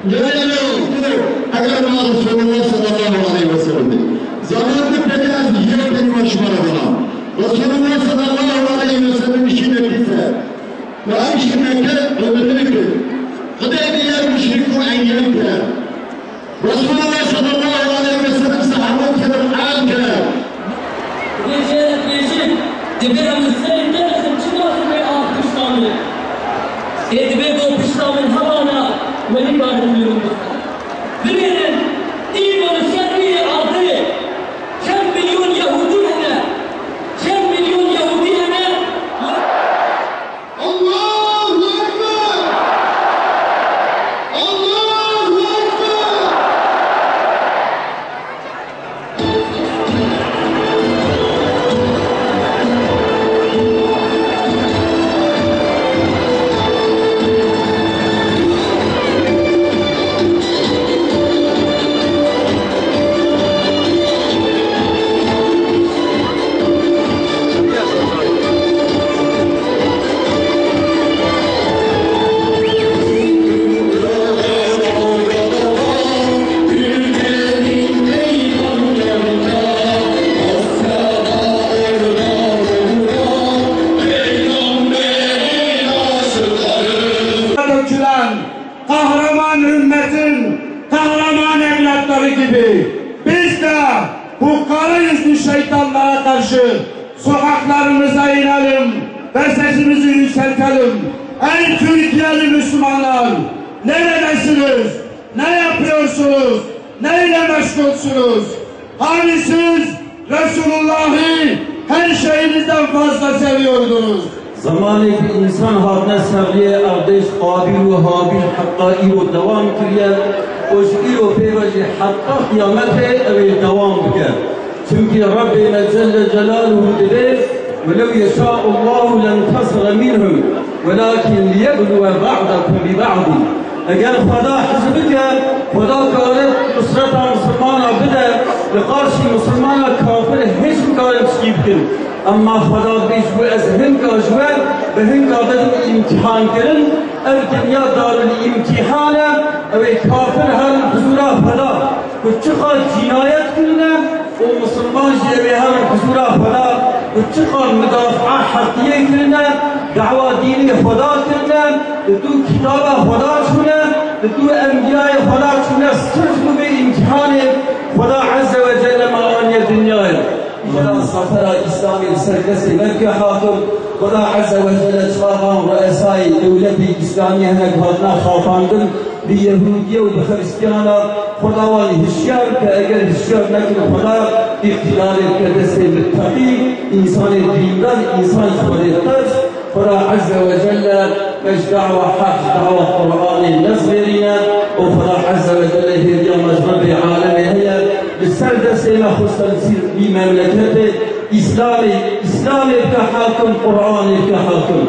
اگر ما رسول الله صلی الله علیه و سلم زمان پدر از یک کلمه شماره کنم رسول الله صلی الله علیه و سلم işin etkisi ve ayşe Mekke ömrünü خدای دیگر مشرک و انگل کرد رسول الله صلی الله علیه و سلم صحابه کرد عام کرد Recep dibem sende çıkmasın ve Afganistan'ı edbe bu Pakistan'ın havana beni bağırıyorum bilin İran şerri adı كم milyon Yahudi hene كم milyon Yahudi hene Allahu Ekber Allahu Ekber kahraman ümmetin kahraman evlatları gibi biz de bu kara yüzlü şeytanlara karşı sokaklarımıza inelim ve sesimizi yükseltelim. Ey Türkiye'li Müslümanlar, neredesiniz? Ne yapıyorsunuz? Neyle meşgulsünüz? Hani siz Resulullah'ı her şeyinizden fazla seviyordunuz? زمانی که انسان حاضر سریع اردش قابل و حابل حقایی رو دوام کرد وشی رو پیوجه حتی قیامت اوی دوام بکرد چونکه رب جل جلاله دلیل ولو يشاء الله لانتصر منهم ولكن ليبلو بعضكم ببعض اگر خدا حزبك خدا کارت نصرت مسلمان بده لقارشی مسلمان کافر هیچ کارت شیب کن اما خدا بیش بو از هنگ آجوه به هنگ آدم امتحان کرن او دنیا دار الامتحانه او کافر هر حضورا فدا و چقدر جنایت کرنه و مسلمان جیوه هر حضورا فدا و چقدر مدافعه حقیه کرنه دعوه دینی خدا کرنه تو کتاب خدا چونه تو انبیاء خدا چونه صرف به امتحان خدا عز و جل معانی دنیای خدا سفر اسلامی سرکس مکه حاکم خدا عز و جل چراغان رؤسای دولت اسلامی هنگ هاتنا خواپاندن به یهودیه و به خریستیانا خداوانی هشیار که اگر هشیار نکن خدا اقتدار که دست متقی انسان دیندار انسان خودتر خدا عز و جل مش دعوة حق دعوة قرآن نصغرنا وخدا عز و جل هدية مجرب عالمي هي بالسرد سيما خصوصا نصير بمملكته إسلامي كحاكم قرآني كحاكم